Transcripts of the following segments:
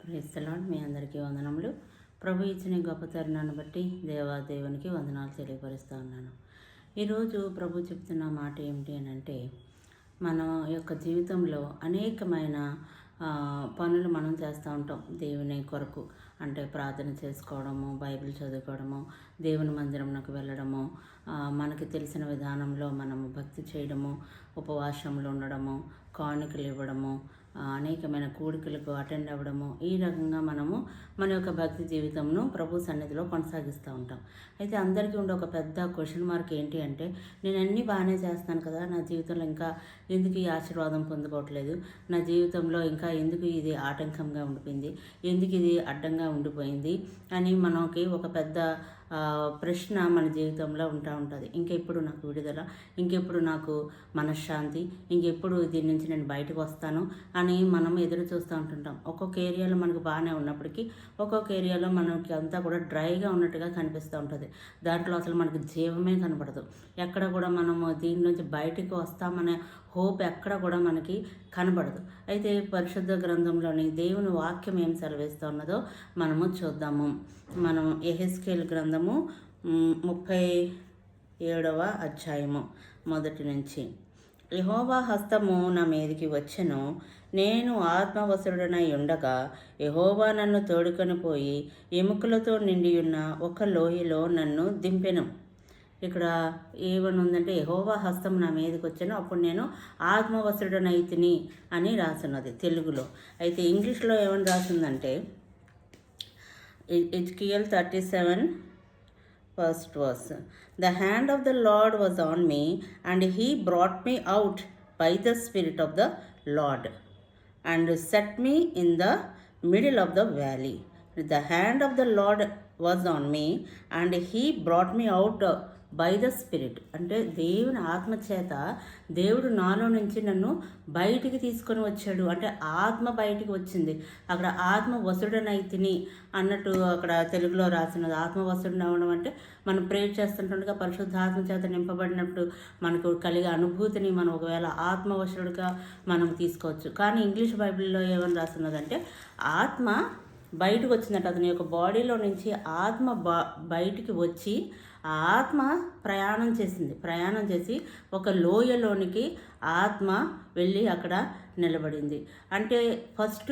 Praise the lord. మీ అందరికీ వందనములు. ప్రభు ఇచ్చిన గొప్ప తరుణాన్ని బట్టి దేవాదేవునికి వందనాలు తెలియపరుస్తూ ఉన్నాను. ఈరోజు ప్రభు చెప్తున్న మాట ఏమిటి అని అంటే, మన యొక్క జీవితంలో అనేకమైన పనులు మనం చేస్తూ ఉంటాం దేవుని కొరకు. అంటే ప్రార్థన చేసుకోవడము, బైబిల్ చదువుకోవడము, దేవుని మందిరంలోకి వెళ్ళడము, మనకి తెలిసిన విధానంలో మనము భక్తి చేయడము, ఉపవాసంలో ఉండడము, కానుకలు ఇవ్వడము, అనేకమైన కూడికలకు అటెండ్ అవ్వడము, ఈ రకంగా మనము మన యొక్క భక్తి జీవితంను ప్రభు సన్నిధిలో కొనసాగిస్తూ ఉంటాం. అయితే అందరికీ ఉండే ఒక పెద్ద క్వశ్చన్ మార్క్ ఏంటి అంటే, నేను అన్నీ బాగానే చేస్తాను కదా, నా జీవితంలో ఇంకా ఎందుకు ఈ ఆశీర్వాదం పొందుకోవట్లేదు, నా జీవితంలో ఇంకా ఎందుకు ఇది ఆటంకంగా ఉండిపోయింది, ఎందుకు ఇది అడ్డంగా ఉండిపోయింది అని మనకి ఒక పెద్ద ప్రశ్న మన జీవితంలో ఉంటుంది. ఇంకెప్పుడు నాకు విడుదల, ఇంకెప్పుడు నాకు మనశ్శాంతి, ఇంకెప్పుడు దీని నుంచి నేను బయటకు వస్తాను అని మనం ఎదురు చూస్తూ ఉంటుంటాం. ఒక్కొక్క ఏరియాలో మనకు బాగానే ఉన్నప్పటికీ ఒక్కొక్క ఏరియాలో మనకి అంతా కూడా డ్రైగా ఉన్నట్టుగా కనిపిస్తూ ఉంటుంది. దాంట్లో అసలు మనకు జీవమే కనపడదు. ఎక్కడ కూడా మనము దీని నుంచి బయటకు వస్తామనే హోప్ ఎక్కడ కూడా మనకి కనబడదు. అయితే పరిశుద్ధ గ్రంథంలోని దేవుని వాక్యం ఏం సెలవిస్తూ ఉన్నదో మనము చూద్దాము. మనం యెహెజ్కేలు గ్రంథము 37వ అధ్యాయము మొదటి నుంచి. యెహోవా హస్తము నా మీదికి వచ్చెను, నేను ఆత్మవశుడనై ఉండగా యెహోవా నన్ను తోడుకొని పోయి ఎముకలతో నిండియున్న ఒక లోయలో నన్ను దింపెను. ఇక్కడ ఏమని ఉందంటే, యెహోవా హస్తం నా మీదకి వచ్చాను, అప్పుడు నేను ఆత్మవశుడనైతిని అని రాస్తున్నది తెలుగులో. అయితే ఇంగ్లీష్లో ఏమని రాసిందంటే, ఎజ్కియల్ 37 first verse. The hand of the Lord was on me, and he brought me out by the Spirit of the Lord, and set me in the middle of the valley. The hand of the Lord was on me, and he brought me out by the spirit. అంటే దేవుని ఆత్మ చేత దేవుడు నాలో నుంచి నన్ను బయటికి తీసుకొని వచ్చాడు. అంటే ఆత్మ బయటికి వచ్చింది. అక్కడ ఆత్మ వసుడనైతిని అన్నట్టు అక్కడ తెలుగులో రాసినది. ఆత్మ వసుడని అవ్వడం అంటే మనం ప్రేర్ చేస్తుండగా పరిశుద్ధ ఆత్మ చేత నింపబడినప్పుడు మనకు కలిగే అనుభూతిని మనం ఒకవేళ ఆత్మవశుడుగా మనం తీసుకోవచ్చు. కానీ ఇంగ్లీష్ బైబిల్లో ఏమని రాస్తున్నదంటే, ఆత్మ బయటకు వచ్చిందట. అతని యొక్క బాడీలో నుంచి ఆత్మ బయటికి వచ్చి ఆ ఆత్మ ప్రయాణం చేసి ఒక లోయలోనికి ఆత్మ వెళ్ళి అక్కడ నిలబడింది. అంటే ఫస్ట్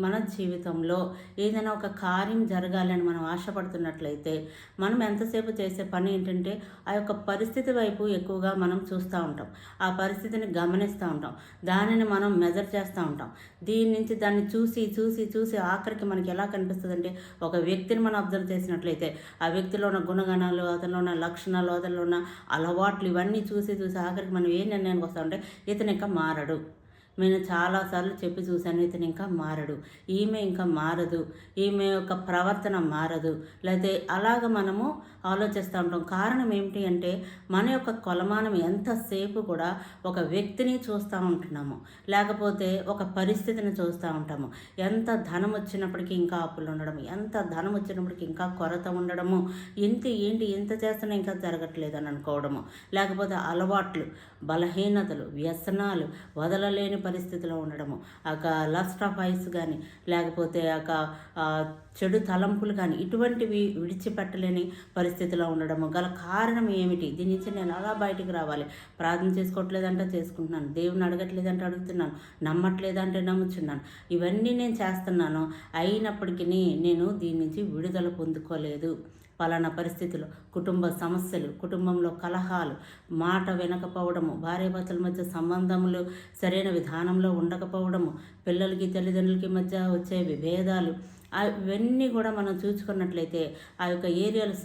మన జీవితంలో ఏదైనా ఒక కార్యం జరగాలని మనం ఆశపడుతున్నట్లయితే మనం ఎంతసేపు చేసే పని ఏంటంటే, ఆ యొక్క పరిస్థితి వైపు ఎక్కువగా మనం చూస్తూ ఉంటాం, ఆ పరిస్థితిని గమనిస్తూ ఉంటాం, దానిని మనం మెజర్ చేస్తూ ఉంటాం. దీని నుంచి దాన్ని చూసి చూసి చూసి ఆఖరికి మనకి ఎలా కనిపిస్తుంది అంటే, ఒక వ్యక్తిని మనం అబ్జర్వ్ చేసినట్లయితే ఆ వ్యక్తిలో ఉన్న గుణగణాలు, అతనిలో ఉన్న లక్షణాలు, అతనిలో ఉన్న అలవాట్లు ఇవన్నీ చూసి చూసి ఆఖరికి మనం ఏ నిర్ణయానికి వస్తామంటే, ఇతను ఇంకా మారడు. నేను చాలాసార్లు చెప్పి చూశాను, ఇతను ఇంకా మారడు, ఈమె ఇంకా మారదు, ఈమె యొక్క ప్రవర్తన మారదు, లేకపోతే అలాగ మనము ఆలోచిస్తూ ఉంటాం. కారణం ఏమిటి అంటే, మన యొక్క కొలమానం ఎంతసేపు కూడా ఒక వ్యక్తిని చూస్తూ ఉంటున్నాము, లేకపోతే ఒక పరిస్థితిని చూస్తూ ఉంటాము. ఎంత ధనం వచ్చినప్పటికీ ఇంకా అప్పులు ఉండడం, ఎంత ధనం వచ్చినప్పటికీ ఇంకా కొరత ఉండడము, ఎంత చేస్తున్నా ఇంకా జరగట్లేదు అని అనుకోవడము, లేకపోతే అలవాట్లు, బలహీనతలు, వ్యసనాలు, వదలలేని పరిస్థితిలో ఉండడము, ఒక లస్ట్ ఆఫ్ ఐస్ కానీ, లేకపోతే ఒక చెడు తలంపులు కానీ, ఇటువంటివి విడిచిపెట్టలేని పరిస్థితిలో ఉండడము గల కారణం ఏమిటి? దీని నుంచి నేను అలా బయటికి రావాలి. ప్రార్థన చేసుకోవట్లేదంటే చేసుకుంటున్నాను, దేవుని అడగట్లేదంటే అడుగుతున్నాను, నమ్మట్లేదంటే నమ్ముచున్నాను, ఇవన్నీ నేను చేస్తున్నాను, అయినప్పటికీ నేను దీని నుంచి విడుదల పొందుకోలేదు. పలానా పరిస్థితులు, కుటుంబ సమస్యలు, కుటుంబంలో కలహాలు, మాట వినకపోవడము, భార్యాభర్తల మధ్య సంబంధములు సరైన విధానంలో ఉండకపోవడము, పిల్లలకి తల్లిదండ్రులకి మధ్య వచ్చే విభేదాలు, ఇవన్నీ కూడా మనం చూసుకున్నట్లయితే ఆ యొక్క ఏరియాలు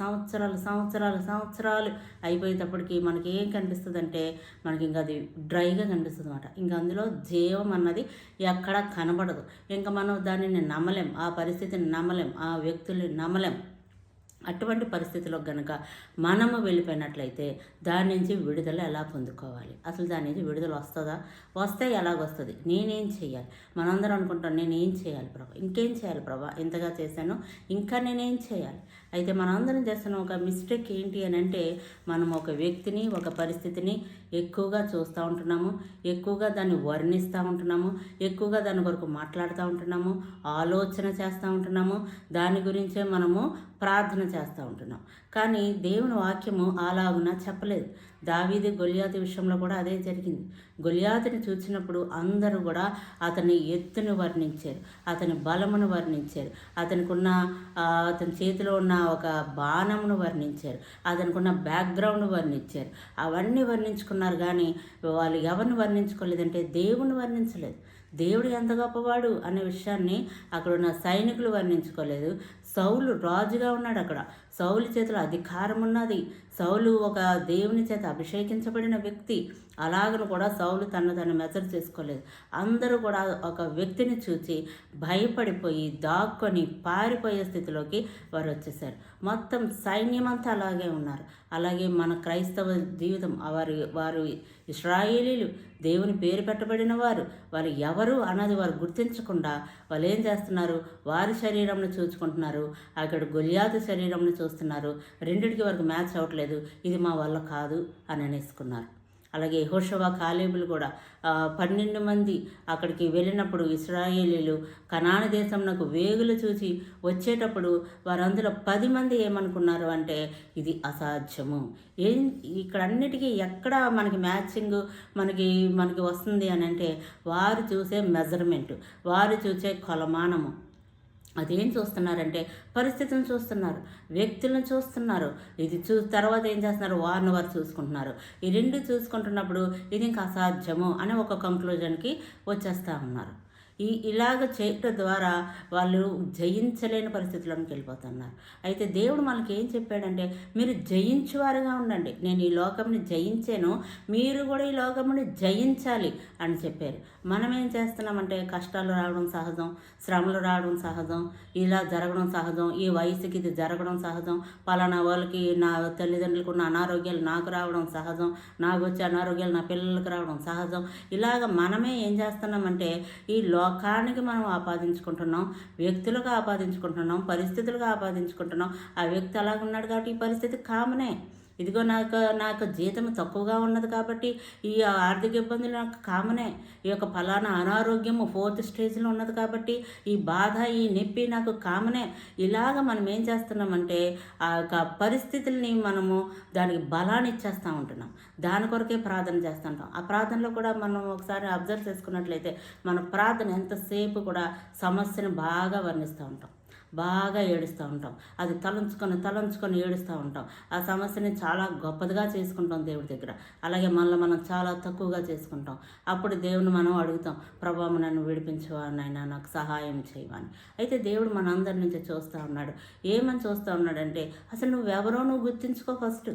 సంవత్సరాలు అయిపోయేటప్పటికి మనకి ఏం కనిపిస్తుంది అంటే, మనకి ఇంకా అది డ్రైగా కనిపిస్తుంది అన్నమాట. ఇంకా అందులో జీవం అన్నది ఎక్కడా కనబడదు. ఇంకా మనం దానిని నమ్మలేం, ఆ పరిస్థితిని నమ్మలేం, ఆ వ్యక్తుల్ని నమ్మలేం. అటువంటి పరిస్థితిలో గనక మనము వెళ్ళిపోయినట్లయితే దాని నుంచి విడుదల ఎలా పొందుకోవాలి, అసలు దాని నుంచి విడుదల వస్తుందా, వస్తే ఎలాగొస్తుంది, నేనేం చేయాలి? మనందరం అనుకుంటాం నేనేం చేయాలి ప్రభా, ఇంకేం చేయాలి ప్రభా, ఇంతగా చేశాను ఇంకా నేనేం చేయాలి? అయితే మనందరం చేస్తున్న ఒక మిస్టేక్ ఏంటి అని అంటే, మనం ఒక వ్యక్తిని ఒక పరిస్థితిని ఎక్కువగా చూస్తూ ఉంటున్నాము, ఎక్కువగా దాన్ని వర్ణిస్తూ ఉంటున్నాము, ఎక్కువగా దాని కొరకు మాట్లాడుతూ ఉంటున్నాము, ఆలోచన చేస్తూ ఉంటున్నాము, దాని గురించే మనము ప్రార్థన చేస్తూ ఉంటున్నాం. కానీ దేవుని వాక్యము అలాగున చెప్పలేదు. దావీదు గొలియాతు విషయంలో కూడా అదే జరిగింది. గొలియాతుని చూసినప్పుడు అందరూ కూడా అతని ఎత్తును వర్ణించారు, అతని బలమును వర్ణించారు, అతని చేతిలో ఉన్న ఒక బాణమును వర్ణించారు, అతనికి ఉన్న బ్యాక్గ్రౌండ్ వర్ణించారు. అవన్నీ వర్ణించుకున్నారు, కానీ వాళ్ళు ఎవరిని వర్ణించుకోలేదంటే దేవుని వర్ణించలేదు. దేవుడు ఎంత గొప్పవాడు అనే విషయాన్ని అక్కడ ఉన్న సైనికులు వర్ణించుకోలేదు. సౌలు రాజుగా ఉన్నాడు, అక్కడ సౌలు చేతిలో అధికారం ఉన్నది, సౌలు ఒక దేవుని చేత అభిషేకించబడిన వ్యక్తి. అలాగను కూడా సౌలు తను మెజర్ చేసుకోలేదు. అందరూ కూడా ఒక వ్యక్తిని చూసి భయపడిపోయి దాక్కొని పారిపోయే స్థితిలోకి వారు వచ్చేసారు. మొత్తం సైన్యమంతా అలాగే ఉన్నారు. అలాగే మన క్రైస్తవ జీవితం, వారు ఇశ్రాయేలీలు, దేవుని పేరు పెట్టబడిన వాళ్ళు ఎవరు అన్నది వారు గుర్తించకుండా వాళ్ళు ఏం చేస్తున్నారు, వారి శరీరంను చూసుకుంటున్నారు, అక్కడ గొలియాతు శరీరంను చూస్తున్నారు. రెండిటికి వరకు మ్యాచ్ అవ్వట్లేదు, ఇది మా వల్ల కాదు అని అనేసుకున్నారు. అలాగే యెహోషువ కాలేబులు కూడా 12 మంది అక్కడికి వెళ్ళినప్పుడు ఇశ్రాయేలీలు కనాను దేశంనకు వేగులు చూసి వచ్చేటప్పుడు వారందరూ 10 మంది ఏమనుకున్నారు అంటే ఇది అసాధ్యము. ఇక్కడ అన్నిటికీ ఎక్కడ మనకి మ్యాచింగ్ మనకి వస్తుంది అని అంటే వారు చూసే మెజర్మెంట్, వారు చూసే కొలమానము. అదేం చూస్తున్నారంటే పరిస్థితిని చూస్తున్నారు, వ్యక్తులను చూస్తున్నారు. ఇది తర్వాత ఏం చేస్తున్నారు, వారిని వారు చూసుకుంటున్నారు. ఈ రెండు చూసుకుంటున్నప్పుడు ఇది ఇంకా అసాధ్యము అనే ఒక కంక్లూజన్కి వచ్చేస్తూ ఉన్నారు. ఇలాగ చేయటం ద్వారా వాళ్ళు జయించలేని పరిస్థితుల్లోకి వెళ్ళిపోతున్నారు. అయితే దేవుడు మనకి ఏం చెప్పాడంటే, మీరు జయించువారుగా ఉండండి, నేను ఈ లోకంని జయించాను, మీరు కూడా ఈ లోకంని జయించాలి అని చెప్పారు. మనం ఏం చేస్తున్నామంటే కష్టాలు రావడం సహజం, శ్రమలు రావడం సహజం, ఇలా జరగడం సహజం, ఈ వయసుకి ఇది జరగడం సహజం, పలానా వాళ్ళకి నా తల్లిదండ్రులకు ఉన్న అనారోగ్యాలు నాకు రావడం సహజం, నాకు వచ్చే అనారోగ్యాలు నా పిల్లలకు రావడం సహజం. ఇలాగ మనమే ఏం చేస్తున్నామంటే ఈ లోకానికి మనం ఆపాదించుకుంటున్నాం, వ్యక్తులకు ఆపాదించుకుంటున్నాం, పరిస్థితులకు ఆపాదించుకుంటున్నాం. ఆ వ్యక్తి అలాగున్నాడు కాబట్టి ఈ పరిస్థితి కామనే. ఇదిగో నాకు జీతం తక్కువగా ఉన్నది కాబట్టి ఈ ఆర్థిక ఇబ్బందులు నాకు కామనే. ఈ యొక్క ఫలానా అనారోగ్యము 4th స్టేజ్లో ఉన్నది కాబట్టి ఈ బాధ, ఈ నొప్పి నాకు కామనే. ఇలాగ మనం ఏం చేస్తున్నామంటే ఆ యొక్క పరిస్థితుల్ని మనము దానికి బలాన్ని ఇచ్చేస్తూ ఉంటున్నాం, దాని కొరకే ప్రార్థన చేస్తుంటాం. ఆ ప్రార్థనలో కూడా మనం ఒకసారి అబ్జర్వ్ చేసుకున్నట్లయితే మన ప్రార్థన ఎంతసేపు కూడా సమస్యను బాగా వర్ణిస్తూ ఉంటాం, బాగా ఏడుస్తూ ఉంటాం, అది తలంచుకొని ఏడుస్తూ ఉంటాం. ఆ సమస్యని చాలా గొప్పదిగా చేసుకుంటాం దేవుడి దగ్గర. అలాగే మనం చాలా తక్కువగా చేసుకుంటాం. అప్పుడు దేవుని మనం అడుగుతాం, ప్రభా నన్ను విడిపించవా నాయనా, నాకు సహాయం చేయవని. అయితే దేవుడు మనందరి నుంచి చూస్తూ ఉన్నాడు. ఏమని చూస్తూ ఉన్నాడంటే, అసలు నువ్వెవరో నువ్వు గుర్తించుకో. ఫస్ట్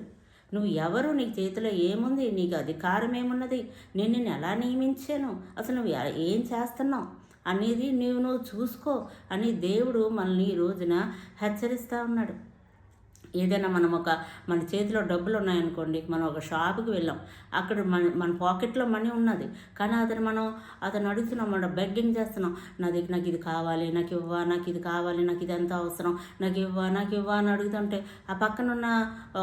నువ్వు ఎవరు, నీ చేతిలో ఏముంది, నీకు అధికారం ఏమున్నది, నేను ఎలా నియమించాను, అసలు నువ్వు ఏం చేస్తున్నావు అనేది నువ్వు చూసుకో అని దేవుడు మనల్ని ఈ రోజున హెచ్చరిస్తూ ఉన్నాడు. ఏదైనా మన చేతిలో డబ్బులు ఉన్నాయనుకోండి, మనం ఒక షాపుకి వెళ్ళాం, అక్కడ మన పాకెట్లో మనీ ఉన్నది, కానీ అతను అడుగుతున్నాం, మనం బెగ్గింగ్ చేస్తున్నాం, నాకు ఇది కావాలి, నాకు ఇవ్వా, నాకు ఇది కావాలి, నాకు ఇది ఎంత అవసరం, నాకు ఇవ్వా అని అడుగుతుంటే ఆ పక్కన ఉన్న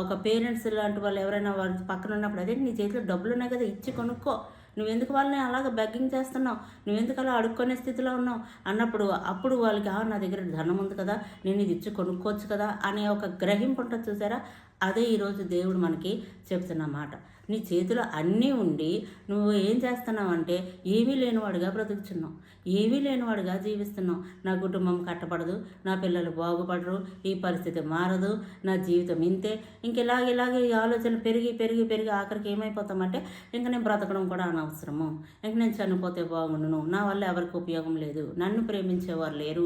ఒక పేరెంట్స్ లాంటి వాళ్ళు ఎవరైనా వాళ్ళ పక్కన ఉన్నప్పుడు, అదే నీ చేతిలో డబ్బులు ఉన్నాయి కదా, ఇచ్చి కొనుక్కో, నువ్వెందుకు వాళ్ళని అలాగ బెగ్గింగ్ చేస్తున్నావు, నువ్వెందుకు అలా అడుక్కునే స్థితిలో ఉన్నావు అన్నప్పుడు అప్పుడు వాళ్ళకి నా దగ్గర ధనం ఉంది కదా, నేను ఇది ఇచ్చి కొనుక్కోవచ్చు కదా అనే ఒక గ్రహింపు ఉంటుంది చూసారా. అదే ఈరోజు దేవుడు మనకి చెప్తున్న మాట. నీ చేతిలో అన్నీ ఉండి నువ్వు ఏం చేస్తున్నావు అంటే ఏమీ లేనివాడుగా బ్రతుకుతున్నావు, ఏమీ లేనివాడుగా జీవిస్తున్నావు. నా కుటుంబం కట్టబడదు, నా పిల్లలు బాగుపడరు, ఈ పరిస్థితి మారదు, నా జీవితం ఇంతే, ఇలాగే ఈ ఆలోచన పెరిగి ఆఖరికి ఏమైపోతామంటే ఇంక నేను బ్రతకడం కూడా అనవసరము, ఇంక నేను చనిపోతే బాగుండును, నా వల్ల ఎవరికి ఉపయోగం లేదు, నన్ను ప్రేమించేవారు లేరు,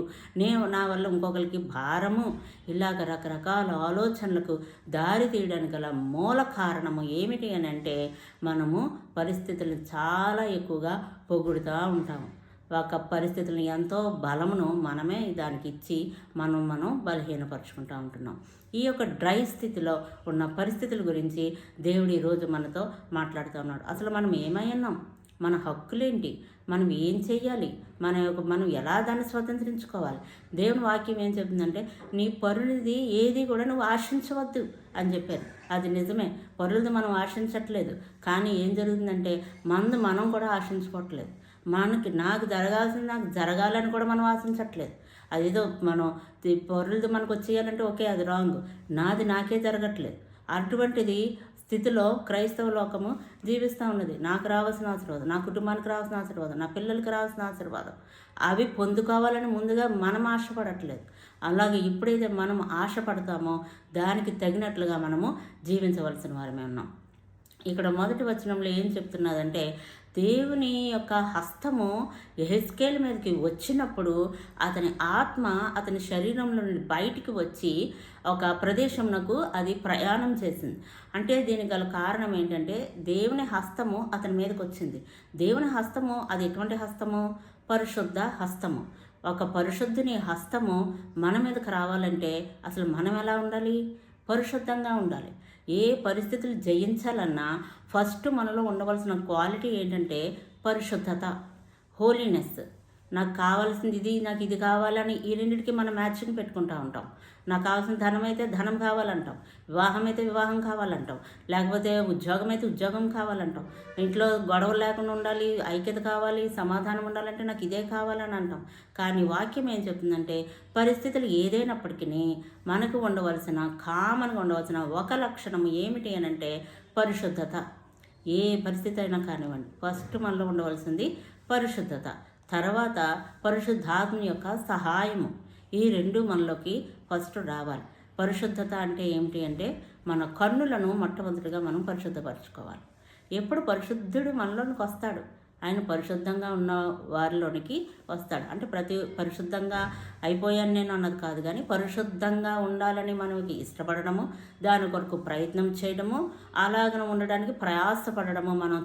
నా వల్ల ఇంకొకరికి భారము. ఇలాగ రకరకాల ఆలోచనలకు దారి తీయడానికి గల మూల కారణము ఏమిటి అని అంటే మనము పరిస్థితులను చాలా ఎక్కువగా పొగుడుతూ ఉంటాము. ఒక పరిస్థితులను ఎంతో బలమును మనమే దానికి ఇచ్చి మనం బలహీనపరుచుకుంటూ ఉంటున్నాం. ఈ యొక్క డ్రై స్థితిలో ఉన్న పరిస్థితుల గురించి దేవుడు ఈరోజు మనతో మాట్లాడుతూ ఉన్నాడు. అసలు మనం ఏమై ఉన్నాం, మన హక్కులేంటి, మనం ఏం చెయ్యాలి, మనం ఎలా దాన్ని స్వతంత్రించుకోవాలి. దేవుని వాక్యం ఏం చెప్తుందంటే, నీ పరునిది ఏది కూడా నువ్వు ఆశించవద్దు అని చెప్పారు. అది నిజమే, పరులది మనం ఆశించట్లేదు. కానీ ఏం జరుగుతుందంటే మనం కూడా ఆశించుకోవట్లేదు. నాకు జరగాల్సింది నాకు జరగాలని కూడా మనం ఆశించట్లేదు. అదేదో మనం పరులది మనకు వచ్చేయాలంటే ఓకే, అది రాంగ్. నాకే జరగట్లేదు. అటువంటిది స్థితిలో క్రైస్తవ లోకము జీవిస్తూ ఉన్నది. నాకు రావాల్సిన ఆశీర్వాదం, నా కుటుంబానికి రావాల్సిన ఆశీర్వాదం, నా పిల్లలకి రావాల్సిన ఆశీర్వాదం అవి పొందుకోవాలని ముందుగా మనం ఆశపడట్లేదు. అలాగే ఎప్పుడైతే మనం ఆశపడతామో దానికి తగినట్లుగా మనము జీవించవలసిన వారమే ఉన్నాం. ఇక్కడ మొదటి వచనంలో ఏం చెప్తున్నదంటే, దేవుని యొక్క హస్తము యెహెజ్కేలు మీదకి వచ్చినప్పుడు అతని ఆత్మ అతని శరీరంలో నుండి బయటికి వచ్చి ఒక ప్రదేశమునకు అది ప్రయాణం చేసింది. అంటే దీనికి గల కారణం ఏంటంటే, దేవుని హస్తము అతని మీదకి వచ్చింది. దేవుని హస్తము అది ఎటువంటి హస్తము? పరిశుద్ధ హస్తము. ఒక పరిశుద్ధుని హస్తము మన మీదకి రావాలంటే అసలు మనం ఎలా ఉండాలి? పరిశుద్ధంగా ఉండాలి. ఏ పరిస్థితులు జయించాలన్నా ఫస్ట్ మనలో ఉండవలసిన క్వాలిటీ ఏంటంటే పరిశుద్ధత, హోలీనెస్. నాకు కావాల్సింది ఇది, నాకు ఇది కావాలని ఈ రెండింటికి మనం మ్యాచింగ్ పెట్టుకుంటూ ఉంటాం. నాకు కావాల్సిన ధనం అయితే ధనం కావాలంటాం, వివాహం అయితే వివాహం కావాలంటాం, లేకపోతే ఉద్యోగం అయితే ఉద్యోగం కావాలంటాం, ఇంట్లో గొడవలు లేకుండా ఉండాలి, ఐక్యత కావాలి, సమాధానం ఉండాలంటే నాకు ఇదే కావాలని అంటాం. కానీ వాక్యం ఏం చెప్తుందంటే, పరిస్థితులు ఏదైనప్పటికీ మనకు కామన్గా ఉండవలసిన ఒక లక్షణం ఏమిటి అని అంటే పరిశుద్ధత. ఏ పరిస్థితి అయినా కానివ్వండి, ఫస్ట్ మనలో ఉండవలసింది పరిశుద్ధత, తర్వాత పరిశుద్ధాత్మ యొక్క సహాయము. ఈ రెండు మనలోకి ఫస్ట్ రావాలి. పరిశుద్ధత అంటే ఏమిటి అంటే, మన కన్నులను మొట్టమొదటిగా మనం పరిశుద్ధపరచుకోవాలి. ఎప్పుడు పరిశుద్ధుడు మనలోనికి వస్తాడు, ఆయన పరిశుద్ధంగా ఉన్న వారిలోనికి వస్తాడు. అంటే పరిశుద్ధంగా అయిపోయాను నేను అన్నది కాదు, కానీ పరిశుద్ధంగా ఉండాలని మనకి ఇష్టపడడము, దాని కొరకు ప్రయత్నం చేయడము, అలాగనే ఉండడానికి ప్రయాసపడము మనం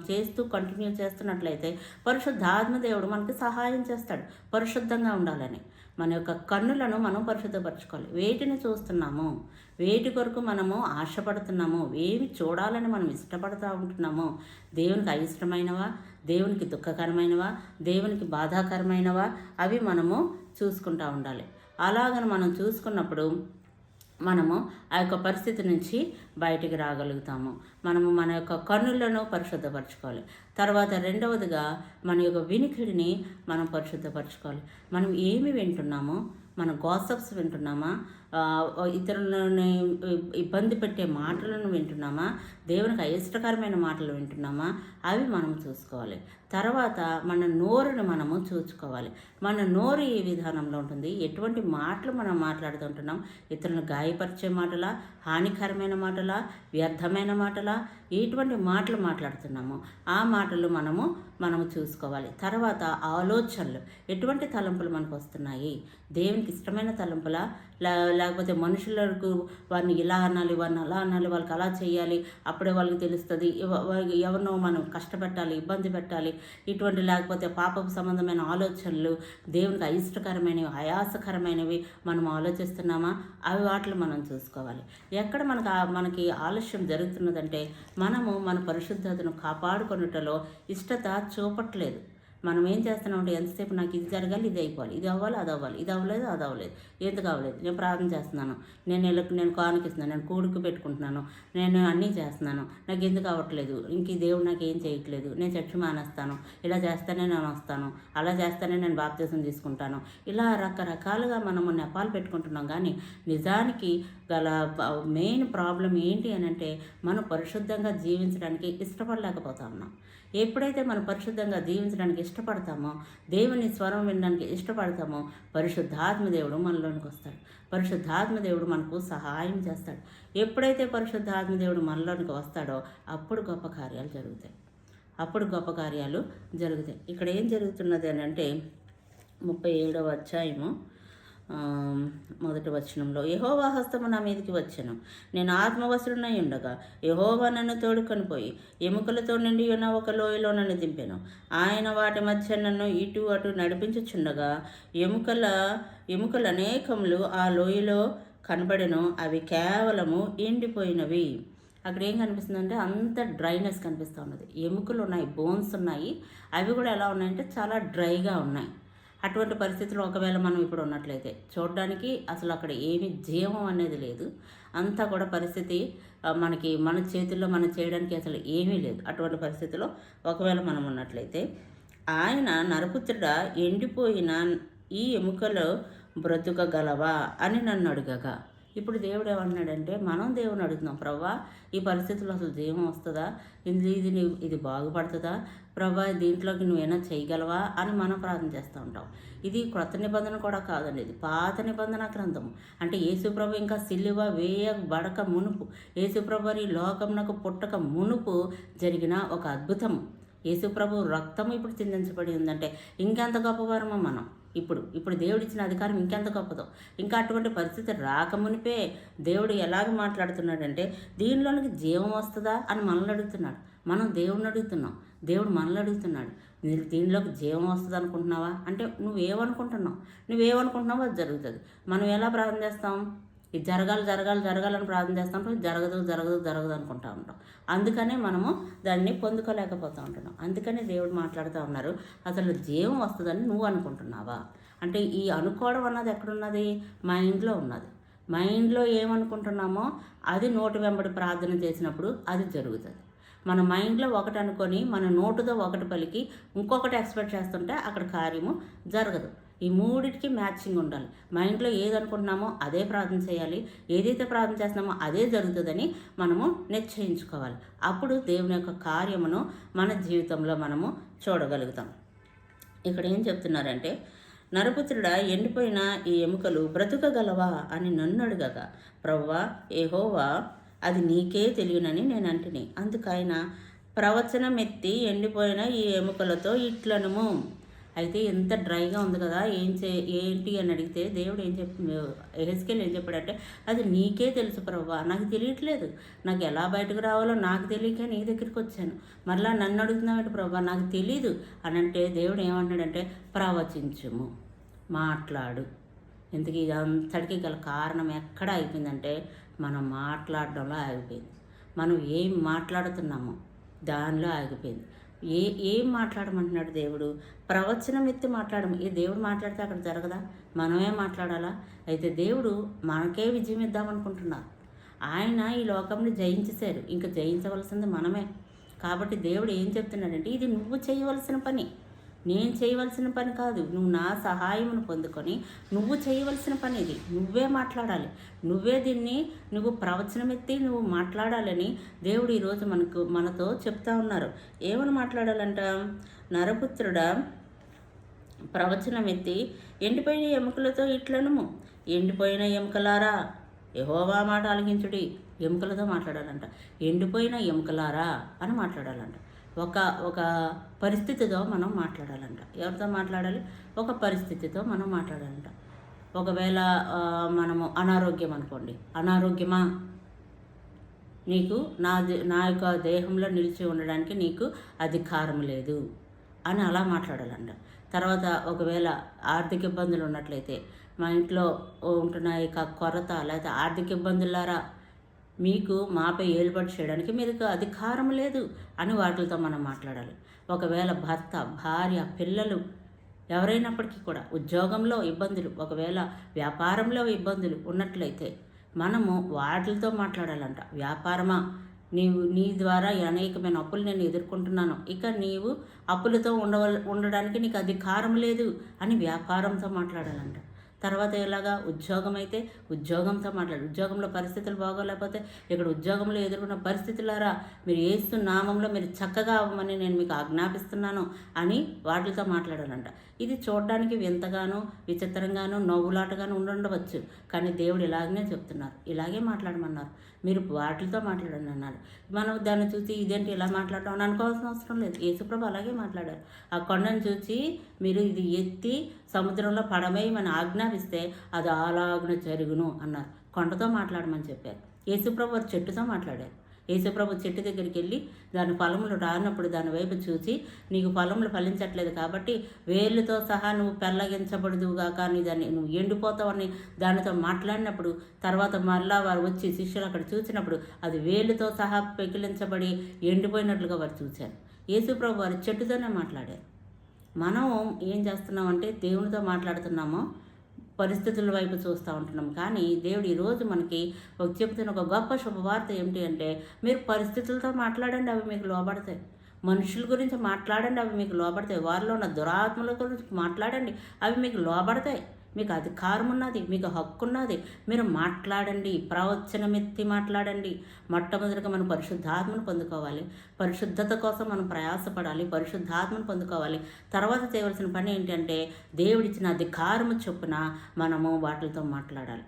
కంటిన్యూ చేస్తున్నట్లయితే పరిశుద్ధాత్మ దేవుడు మనకి సహాయం చేస్తాడు పరిశుద్ధంగా ఉండాలని. మన యొక్క కన్నులను మనం పరిశుద్ధపరచుకోవాలి. వేటిని చూస్తున్నాము, వేటి కొరకు మనము ఆశపడుతున్నాము, ఏవి చూడాలని మనం ఇష్టపడుతూ ఉంటున్నామో, దేవునికి అయిష్టమైనవా, దేవునికి దుఃఖకరమైనవా, దేవునికి బాధాకరమైనవా, అవి మనము చూసుకుంటూ ఉండాలి. అలాగని మనం చూసుకున్నప్పుడు మనము ఆ యొక్క పరిస్థితి నుంచి బయటికి రాగలుగుతాము. మనము మన యొక్క కన్నులను పరిశుద్ధపరచుకోవాలి. తర్వాత రెండవదిగా మన యొక్క వినికిడిని మనం పరిశుద్ధపరచుకోవాలి. మనం ఏమి వింటున్నామో, మన గాసిప్స్ వింటున్నామా, ఇతరులని ఇబ్బంది పెట్టే మాటలను వింటున్నామా, దేవునికి అయిష్టకరమైన మాటలు వింటున్నామా, అవి మనం చూసుకోవాలి. తర్వాత మన నోరుని మనము చూసుకోవాలి. మన నోరు ఏ విధానంలో ఉంటుంది, ఎటువంటి మాటలు మనం మాట్లాడుతుంటున్నాం, ఇతరులను గాయపరిచే మాటలా, హానికరమైన మాటలా, వ్యర్థమైన మాటలా, ఎటువంటి మాటలు మాట్లాడుతున్నామో ఆ మాటలు మనము చూసుకోవాలి. తర్వాత ఆలోచనలు, ఎటువంటి తలంపులు మనకు వస్తున్నాయి, దేవునికి ఇష్టమైన తలంపులా, లేకపోతే మనుషులకు వారిని ఇలా అనాలి, వారిని అలా అనాలి, వాళ్ళకి అలా చేయాలి, అప్పుడే వాళ్ళకి తెలుస్తుంది, ఎవరినో మనం కష్టపెట్టాలి, ఇబ్బంది పెట్టాలి, ఇటువంటి లేకపోతే పాపపు సంబంధమైన ఆలోచనలు, దేవునికి అయిష్టకరమైనవి, ఆయాసకరమైనవి మనం ఆలోచిస్తున్నామా, అవి వాటిని మనం చూసుకోవాలి. ఎక్కడ మనకి ఆలస్యం జరుగుతున్నదంటే, మనము మన పరిశుద్ధతను కాపాడుకొనుటలో ఇష్టత చూపట్లేదు. మనం ఏం చేస్తున్నామంటే, ఎంతసేపు నాకు ఇది జరగాలి, ఇది అయిపోవాలి, ఇది అవ్వాలి, అది అవ్వాలి, ఇది అవ్వలేదు, అది అవ్వలేదు, ఎందుకు అవ్వలేదు, నేను ప్రార్థన చేస్తున్నాను, నేను కానుకిస్తున్నాను, నేను కూడుకు పెట్టుకుంటున్నాను, నేను అన్నీ చేస్తున్నాను, నాకు ఎందుకు అవ్వట్లేదు, ఇంక దేవుడు నాకు ఏం చేయట్లేదు, నేను చర్చి మానేస్తాను, ఇలా చేస్తానే నేను వస్తాను, అలా చేస్తానే నేను బాప్తిసం తీసుకుంటాను, ఇలా రకరకాలుగా మనము నెపాలు పెట్టుకుంటున్నాం. కానీ నిజానికి గల మెయిన్ ప్రాబ్లం ఏంటి అని అంటే, మనం పరిశుద్ధంగా జీవించడానికి ఇష్టపడలేకపోతా ఉన్నాం. ఎప్పుడైతే మనం పరిశుద్ధంగా జీవించడానికి ఇష్టపడతామో, దేవుని స్వరం వినడానికి ఇష్టపడతామో, పరిశుద్ధాత్మ దేవుడు మనలోనికి వస్తాడు. పరిశుద్ధాత్మ దేవుడు మనకు సహాయం చేస్తాడు. ఎప్పుడైతే పరిశుద్ధాత్మ దేవుడు మనలోనికి వస్తాడో అప్పుడు గొప్ప కార్యాలు జరుగుతాయి. ఇక్కడ ఏం జరుగుతున్నది అని అంటే 37వ అధ్యాయము మొదటి వచనంలో, యెహోవా హస్తము నా మీదకి వచ్చెను, నేను ఆత్మవశుడనై ఉండగా యెహోవా నన్ను తోడుకొని పోయి ఎముకలతో నిండి ఉన్న ఒక లోయలో నన్ను దింపెను. ఆయన వాటి మధ్య నన్ను ఇటు అటు నడిపించుచుండగా ఎముకల అనేకములు ఆ లోయలో కనబడెను. అవి కేవలము ఎండిపోయినవి. అక్కడ ఏం కనిపిస్తుందంటే అంత డ్రైనెస్ కనిపిస్తూ ఉన్నది. ఎముకలు ఉన్నాయి, బోన్స్ ఉన్నాయి. అవి కూడా ఎలా ఉన్నాయంటే చాలా డ్రైగా ఉన్నాయి. అటువంటి పరిస్థితుల్లో ఒకవేళ మనం ఇప్పుడు ఉన్నట్లయితే చూడడానికి అసలు అక్కడ ఏమి జీవం అనేది లేదు. అంతా కూడా పరిస్థితి మన చేతుల్లో మనం చేయడానికి అసలు ఏమీ లేదు. అటువంటి పరిస్థితిలో ఒకవేళ మనం ఉన్నట్లయితే ఆయన, నరపుత్రుడా, ఎండిపోయిన ఈ ఎముకలు బ్రతుకగలవా అని నన్ను అడగగా, ఇప్పుడు దేవుడు ఏమన్నాడంటే మనం దేవుని అడుగుతున్నాం, ప్రవ్వా ఈ పరిస్థితుల్లో అసలు జీవం వస్తుందా, ఇది బాగుపడుతుందా ప్రభా, దీంట్లోకి నువ్వేనా చేయగలవా అని మనం ప్రార్థన చేస్తూ ఉంటాం. ఇది క్రొత్త నిబంధన కూడా కాదండి, ఇది పాత నిబంధన గ్రంథము. అంటే యేసుప్రభు ఇంకా సిలువ వేయబడక మునుపు, యేసుప్రభు ఈ లోకమునకు పుట్టక మునుపు జరిగిన ఒక అద్భుతము. యేసుప్రభు రక్తము ఇప్పుడు చిందించబడి ఉందంటే ఇంకెంత గొప్పవారమో మనం. ఇప్పుడు దేవుడు ఇచ్చిన అధికారం ఇంకెంత గొప్పదో. ఇంకా అటువంటి పరిస్థితి రాకమునిపే దేవుడు ఎలాగ మాట్లాడుతున్నాడంటే దీనిలోనికి జీవం వస్తుందా అని మనల్ని అడుగుతున్నాడు. మనం దేవుడిని అడుగుతున్నాం, దేవుడు మనల్ని అడుగుతున్నాడు, దీనిలోకి జీవం వస్తుంది అనుకుంటున్నావా అంటే నువ్వేమనుకుంటున్నావో అది జరుగుతుంది. మనం ఎలా ప్రార్థన చేస్తాం, ఇది జరగాలని ప్రార్థన చేస్తాం, జరగదు అనుకుంటా ఉంటాం. అందుకనే మనము దాన్ని పొందుకోలేకపోతూ ఉంటున్నాం. అందుకనే దేవుడు మాట్లాడుతూ ఉన్నారు, అసలు జీవం వస్తుందని నువ్వు అనుకుంటున్నావా అంటే ఈ అనుకోవడం అన్నది ఎక్కడున్నది, మైండ్లో ఉన్నది. మైండ్లో ఏమనుకుంటున్నామో అది నోటి వెంబడి ప్రార్థన చేసినప్పుడు అది జరుగుతుంది. మన మైండ్లో ఒకటి అనుకొని మన నోటుతో ఒకటి పలికి ఇంకొకటి ఎక్స్పెక్ట్ చేస్తుంటే అక్కడ కార్యము జరగదు. ఈ మూడిటికి మ్యాచింగ్ ఉండాలి. మైండ్లో ఏది అనుకుంటున్నామో అదే ప్రార్థన చేయాలి, ఏదైతే ప్రార్థన చేస్తున్నామో అదే జరుగుతుందని మనము నిశ్చయించుకోవాలి. అప్పుడు దేవుని యొక్క కార్యమును మన జీవితంలో మనము చూడగలుగుతాం. ఇక్కడ ఏం చెప్తున్నారంటే, నరపుత్రుడా, ఎండిపోయిన ఈ ఎముకలు బ్రతుకగలవా అని నన్ను అడగగా, ప్రవ్వా యెహోవా అది నీకే తెలియనని నేను అంటిని. అందుకైన ప్రవచనం ఎత్తి ఎండిపోయిన ఈ ఎముకలతో ఇట్లనుము. అయితే ఎంత డ్రైగా ఉంది కదా, ఏంటి అని అడిగితే దేవుడు యెహెజ్కేలు ఏం చెప్పాడంటే, అది నీకే తెలుసు ప్రవ్వా, నాకు తెలియట్లేదు, నాకు ఎలా బయటకు రావాలో నాకు తెలియక నీ దగ్గరికి వచ్చాను, మరలా నన్ను అడుగుతున్నావు ప్రవ్వా, నాకు తెలీదు అని అంటే దేవుడు ఏమన్నాడంటే, ప్రవచించుము, మాట్లాడు. ఇంతకీ ఇదంతటికీ గల కారణం ఎక్కడ అయిపోయిందంటే మనం మాట్లాడడంలో ఆగిపోయింది. మనం ఏం మాట్లాడుతున్నామో దానిలో ఆగిపోయింది. ఏం మాట్లాడమంటున్నాడు దేవుడు, ప్రవచనం ఎత్తి మాట్లాడము. ఈ దేవుడు మాట్లాడితే అక్కడ జరగదా, మనమే మాట్లాడాలా? అయితే దేవుడు మనకే విజయం ఇద్దామనుకుంటున్నారు. ఆయన ఈ లోకంని జయించేశారు, ఇంకా జయించవలసింది మనమే. కాబట్టి దేవుడు ఏం చెప్తున్నాడంటే, ఇది నువ్వు చేయవలసిన పని, నేను చేయవలసిన పని కాదు. నువ్వు నా సహాయమును పొందుకొని నువ్వు చేయవలసిన పని ఇది. నువ్వే మాట్లాడాలి, నువ్వే దీన్ని నువ్వు ప్రవచనం ఎత్తి నువ్వు మాట్లాడాలని దేవుడు ఈరోజు మనతో చెప్తా ఉన్నారు. ఏమని మాట్లాడాలంట, నరపుత్రుడా ప్రవచనం ఎత్తి ఎండిపోయిన ఎముకలతో ఇట్లనుము, ఎండిపోయిన ఎముకలారా యెహోవా మాట ఆలకించుడి. ఎముకలతో మాట్లాడాలంట, ఎండిపోయిన ఎముకలారా అని మాట్లాడాలంట. ఒక పరిస్థితితో మనం మాట్లాడాలంట. ఎవరితో మాట్లాడాలి, ఒక పరిస్థితితో మనం మాట్లాడాలంట. ఒకవేళ మనము అనారోగ్యం అనుకోండి, అనారోగ్యమా, నీకు నా యొక్క దేహంలో నిలిచి ఉండడానికి నీకు అధికారం లేదు అని అలా మాట్లాడాలంట. తర్వాత ఒకవేళ ఆర్థిక ఇబ్బందులు ఉన్నట్లయితే, మా ఇంట్లో ఉంటున్న ఇక కొరత లేకపోతే ఆర్థిక ఇబ్బందులారా మీకు మాపై ఏలుబడి చేయడానికి మీకు అధికారం లేదు అని వాటితో మనం మాట్లాడాలి. ఒకవేళ భర్త, భార్య, పిల్లలు ఎవరైనప్పటికీ కూడా ఉద్యోగంలో ఇబ్బందులు, ఒకవేళ వ్యాపారంలో ఇబ్బందులు ఉన్నట్లయితే మనము వాటితో మాట్లాడాలంట. వ్యాపారమా, నీ ద్వారా అనేకమైన అప్పులు నేను ఎదుర్కొంటున్నాను, ఇక నీవు అప్పులతో ఉండడానికి నీకు అధికారం లేదు అని వ్యాపారంతో మాట్లాడాలంట. తర్వాత ఎలాగా, ఉద్యోగం అయితే ఉద్యోగంతో మాట్లాడు. ఉద్యోగంలో పరిస్థితులు బాగోలేకపోతే ఇక్కడ ఉద్యోగంలో ఎదుర్కొన్న పరిస్థితులారా మీరు యేసు నామంలో మీరు చక్కగా అవ్వమని నేను మీకు ఆజ్ఞాపిస్తున్నాను అని వాటితో మాట్లాడాలంట. ఇది చూడడానికి వింతగాను విచిత్రంగాను నవ్వులాటగాను ఉండవచ్చు, కానీ దేవుడు ఇలాగనే చెప్తున్నారు, ఇలాగే మాట్లాడమన్నారు, మీరు వాటితో మాట్లాడండి అన్నారు. మనం దాన్ని చూసి ఇదేంటి ఇలా మాట్లాడడం అని అనుకోవాల్సిన అవసరం లేదు. యేసుప్రభు అలాగే మాట్లాడారు. ఆ కొండను చూసి మీరు ఇది ఎత్తి సముద్రంలో పడవేయమని ఆజ్ఞాపిస్తే అది అలాగున జరుగును అన్నారు. కొండతో మాట్లాడమని చెప్పారు. యేసుప్రభు వారు చెట్టుతో మాట్లాడారు. యేసుప్రభు చెట్టు దగ్గరికి వెళ్ళి దాని ఫలములు రానప్పుడు దాని వైపు చూసి, నీకు ఫలములు ఫలించట్లేదు కాబట్టి వేర్లతో సహా నువ్వు పెళ్ళగించబడదువుగాక, నువ్వు ఎండిపోతావని దానితో మాట్లాడినప్పుడు, తర్వాత మళ్ళా వారు వచ్చి శిష్యులు అక్కడ చూసినప్పుడు అది వేర్లతో సహా పెకిలించబడి ఎండిపోయినట్లుగా వారు చూశారు. యేసుప్రభు వారు చెట్టుతోనే మాట్లాడారు. మనం ఏం చేస్తున్నామంటే దేవునితో మాట్లాడుతున్నామో పరిస్థితుల వైపు చూస్తూ ఉంటున్నాం. కానీ దేవుడు ఈరోజు మనకి చెప్తున్న ఒక గొప్ప శుభవార్త ఏమిటి అంటే, మీరు పరిస్థితులతో మాట్లాడండి, అవి మీకు లోబడతాయి. మనుషుల గురించి మాట్లాడండి, అవి మీకు లోబడతాయి. వారిలో ఉన్న దురాత్మల గురించి మాట్లాడండి, అవి మీకు లోబడతాయి. మీకు అధికారం ఉన్నది, మీకు హక్కు ఉన్నది. మీరు మాట్లాడండి, ప్రవచనమెత్తి మాట్లాడండి. మొట్టమొదటిగా మనం పరిశుద్ధాత్మను పొందుకోవాలి. పరిశుద్ధత కోసం మనం ప్రయాసపడాలి, పరిశుద్ధాత్మను పొందుకోవాలి. తర్వాత చేయవలసిన పని ఏంటంటే, దేవుడిచ్చిన అధికారము చొప్పున మనము వాటితో మాట్లాడాలి,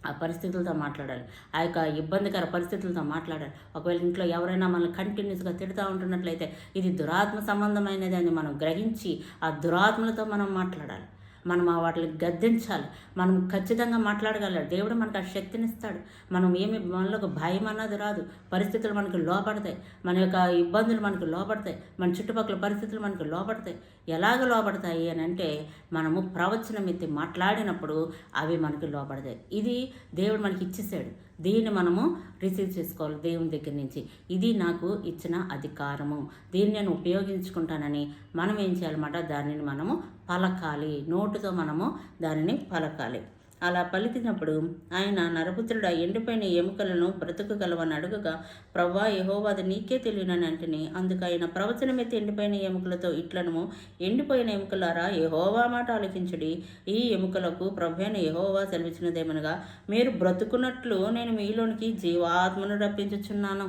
ఆ పరిస్థితులతో మాట్లాడాలి, ఆ యొక్క ఇబ్బందికర పరిస్థితులతో మాట్లాడాలి. ఒకవేళ ఇంట్లో ఎవరైనా మనల్ని కంటిన్యూస్గా తిడుతూ ఉంటున్నట్లయితే ఇది దురాత్మ సంబంధమైనది అని మనం గ్రహించి ఆ దురాత్మలతో మనం మాట్లాడాలి. మనం వాటిని గద్దించాలి. మనం ఖచ్చితంగా మాట్లాడగలరు. దేవుడు మనకు ఆ శక్తిని ఇస్తాడు. మనలో ఒక భయం అన్నది రాదు. పరిస్థితులు మనకు లోపడతాయి, మన యొక్క ఇబ్బందులు మనకు లోపడతాయి, మన చుట్టుపక్కల పరిస్థితులు మనకు లోపడతాయి. ఎలాగ లోపడతాయి అని అంటే, మనము ప్రవచనం ఎత్తి మాట్లాడినప్పుడు అవి మనకు లోపడతాయి. ఇది దేవుడు మనకి ఇచ్చేసాడు. దీన్ని మనము రిసీవ్ చేసుకోవాలి దేవుని దగ్గర నుంచి. ఇది నాకు ఇచ్చిన అధికారము, దీన్ని నేను ఉపయోగించుకుంటానని మనం ఏం చేయాలన్నమాట, దానిని మనము పలకాలి. నోటుతో మనము దానిని పలకాలి. అలా పలికినప్పుడు ఆయన, నరపుత్రుడా, ఎండిపోయిన ఎముకలను బ్రతుకగలవని అడుగగా, ప్రభువా యెహోవా అది నీకే తెలియనని అంటిని. అందుకు ఆయన, ప్రవచనమెత్తి ఎండిపోయిన ఎముకలతో ఇట్లనము, ఎండిపోయిన ఎముకలారా యెహోవా మాట ఆలకించుడి. ఈ ఎముకలకు ప్రభువైన యెహోవా సెలవిచ్చినదేమనగా, మీరు బ్రతుకున్నట్లు నేను మీలోనికి జీవాత్మను రప్పించుచున్నాను.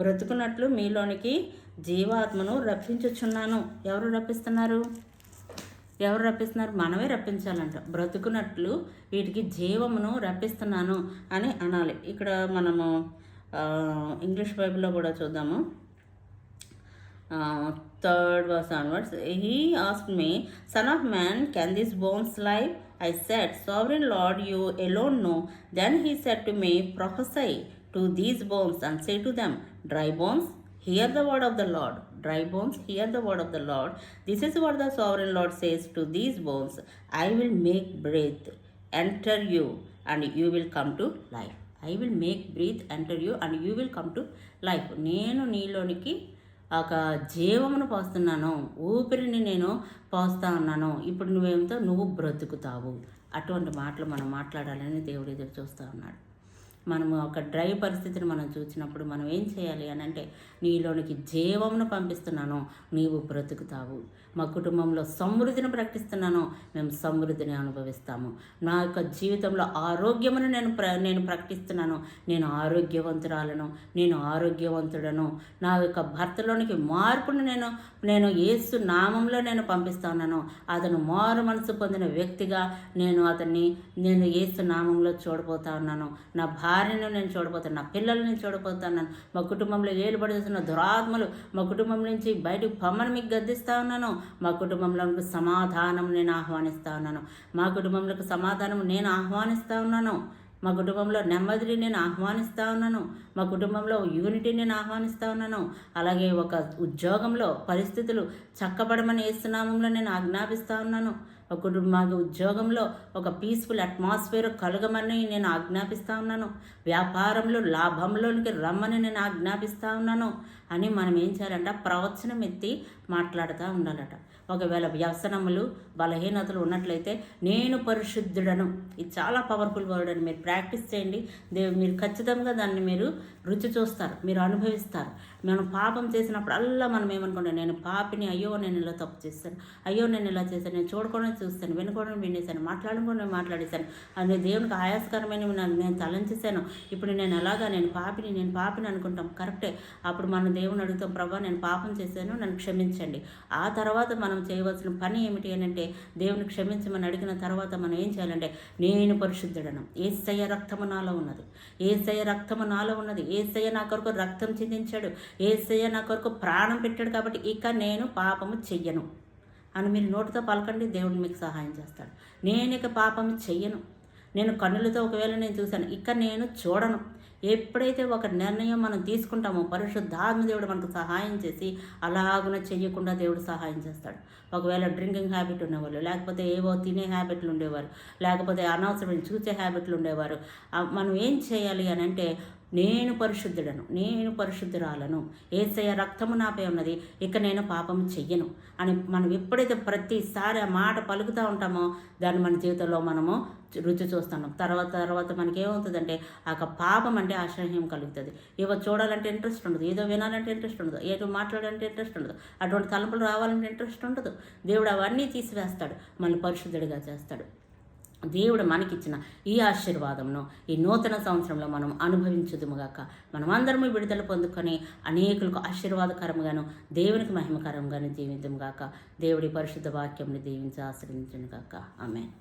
బ్రతుకున్నట్లు మీలోనికి జీవాత్మను రప్పించుచున్నాను. ఎవరు రప్పిస్తున్నారు? మనమే రప్పించాలంట. బ్రతుకున్నట్లు వీటికి జీవమును రప్పిస్తున్నాను అని అనాలి. ఇక్కడ మనము ఇంగ్లీష్ బైబిల్లో కూడా చూద్దాము. 3rd verse onwards. He asked me, Son of man, can these bones live? I said, Sovereign Lord, you alone know. Then he said to me, Prophesy to these bones and say to them, Dry bones, hear the word of the Lord. Dry bones, hear the word of the Lord. This is what the sovereign Lord says to these bones. I will make breath enter you and you will come to life. I will make breath enter you and you will come to life. నేను నీలోనికి ఒక జీవమును పోస్తున్నాను, ఊపిరిని నేను పోస్తా ఉన్నాను. ఇప్పుడు నువ్వేమితో నువ్వు బ్రతుకుతావు. అటువంటి మాటలు మనం మాట్లాడాలని దేవుడు ఎదురు చూస్తూ ఉన్నాడు. మనము ఒక డ్రై పరిస్థితిని మనం చూసినప్పుడు మనం ఏం చేయాలి అని అంటే, నీలోనికి జీవమును పంపిస్తున్నాను, నీవు బ్రతుకుతావు. మా కుటుంబంలో సమృద్ధిని ప్రకటిస్తున్నాను, మేము సమృద్ధిని అనుభవిస్తాము. నా యొక్క జీవితంలో ఆరోగ్యమును నేను ప్రకటిస్తున్నాను, నేను ఆరోగ్యవంతురాలను, నేను ఆరోగ్యవంతుడను. నా యొక్క భర్తలోనికి మార్పును నేను యేసు నామంలో నేను పంపిస్తున్నాను. అతను మారు మనసు పొందిన వ్యక్తిగా నేను యేసు నామంలో చూడబోతా ఉన్నాను. నా భార్యను నేను చూడబోతాను, నా పిల్లల్ని నేను చూడబోతున్నాను. మా కుటుంబంలో ఏలుబడుతున్న దురాత్మలు మా కుటుంబం నుంచి బయటకు పొమ్మని మీకు గద్దిస్తూ ఉన్నాను. మా కుటుంబంలోకి సమాధానం నేను ఆహ్వానిస్తూ ఉన్నాను. మా కుటుంబంలోకి సమాధానం నేను ఆహ్వానిస్తూ ఉన్నాను. మా కుటుంబంలో నెమ్మదిని నేను ఆహ్వానిస్తూ ఉన్నాను. మా కుటుంబంలో యూనిటీని నేను ఆహ్వానిస్తూ ఉన్నాను. అలాగే ఒక ఉద్యోగంలో పరిస్థితులు చక్కబడమని యేసునామంలో నేను ఆజ్ఞాపిస్తూ ఉన్నాను. మా ఉద్యోగంలో ఒక పీస్ఫుల్ అట్మాస్ఫియర్ కలగమని నేను ఆజ్ఞాపిస్తూ ఉన్నాను. వ్యాపారంలో లాభంలోనికి రమ్మని నేను ఆజ్ఞాపిస్తూ ఉన్నాను అని మనం ఏం చేయాలంట, ప్రవచనం ఎత్తి మాట్లాడుతూ ఉండాలట. ఒకవేళ వ్యసనములు బలహీనతలు ఉన్నట్లయితే, నేను పరిశుద్ధుడను, ఇది చాలా పవర్ఫుల్ వర్డ్ అని మీరు ప్రాక్టీస్ చేయండి. మీరు ఖచ్చితంగా దాన్ని మీరు రుచి చూస్తారు, మీరు అనుభవిస్తారు. మనం పాపం చేసినప్పుడు మనం ఏమనుకుంటాం, నేను పాపిని, అయ్యో నేను ఇలా తప్పు చేస్తాను, అయ్యో నేను ఇలా చేశాను, నేను చూడకుండా చూస్తాను, వినకుండా వినేశాను, మాట్లాడకుండా మాట్లాడేశాను, అని దేవునికి ఆయాసకరమైన నేను తలంచేశాను, ఇప్పుడు నేను పాపిని అనుకుంటాం. కరెక్టే. అప్పుడు మనం దేవుని అడుగుతాం, ప్రభా నేను పాపం చేశాను, నన్ను క్షమించండి. ఆ తర్వాత మనం చేయవలసిన పని ఏమిటి అని అంటే, దేవుని క్షమించమని అడిగిన తర్వాత మనం ఏం చేయాలంటే, నేను పరిశుద్ధుడను, యేసయ్య రక్తము నాలో ఉన్నది, యేసయ్య రక్తము నాలో ఉన్నది, యేసయ్య నా కొరకు రక్తం చిందించాడు, యేసయ్య నా కొరకు ప్రాణం పెట్టాడు, కాబట్టి ఇక నేను పాపము చెయ్యను. అని మీరు నోటితో పలకండి, దేవుడు మీకు సహాయం చేస్తాడు. నేను ఇక పాపం చెయ్యను, నేను కన్నులతో ఒకవేళ నేను చూశాను, ఇక నేను చూడను. ఎప్పుడైతే ఒక నిర్ణయం మనం తీసుకుంటామో పరిశుద్ధాత్మ దేవుడు మనకు సహాయం చేసి అలాగున చెయ్యకుండా దేవుడు సహాయం చేస్తాడు. ఒకవేళ డ్రింకింగ్ హ్యాబిట్ ఉన్నవాళ్ళు, లేకపోతే ఏవో తినే హ్యాబిట్లు ఉండేవారు, లేకపోతే అనవసరమైన చూసే హ్యాబిట్లు ఉండేవారు, మనం ఏం చేయాలి అని అంటే, నేను పరిశుద్ధుడను, నేను పరిశుద్ధురాలను, యేసయ్య రక్తము నాపై ఉన్నది, ఇక నేను పాపం చెయ్యను అని మనం ఎప్పుడైతే ప్రతిసారి ఆ మాట పలుకుతూ ఉంటామో దాన్ని మన జీవితంలో మనము రుచి చూస్తున్నాం. తర్వాత మనకేమవుతుందంటే ఆ పాపం అంటే ఆశ్రయం కలుగుతుంది. ఏవో చూడాలంటే ఇంట్రెస్ట్ ఉండదు, ఏదో వినాలంటే ఇంట్రెస్ట్ ఉండదు, ఏదో మాట్లాడాలంటే ఇంట్రెస్ట్ ఉండదు, అటువంటి తలంపులు రావాలంటే ఇంట్రెస్ట్ ఉండదు. దేవుడు అవన్నీ తీసివేస్తాడు, మనల్ని పరిశుద్ధుడిగా చేస్తాడు. దేవుడు మనకిచ్చిన ఈ ఆశీర్వాదంను ఈ నూతన సంవత్సరంలో మనం అనుభవించుదుముగాక. మనమందరము విడుదల పొందుకొని అనేకులకు ఆశీర్వాదకరంగాను దేవునికి మహిమకరంగాను జీవిద్దుముగాక. దేవుడి పరిశుద్ధ వాక్యంని దీవించి ఆశ్రయించునుగాక. ఆమేన్.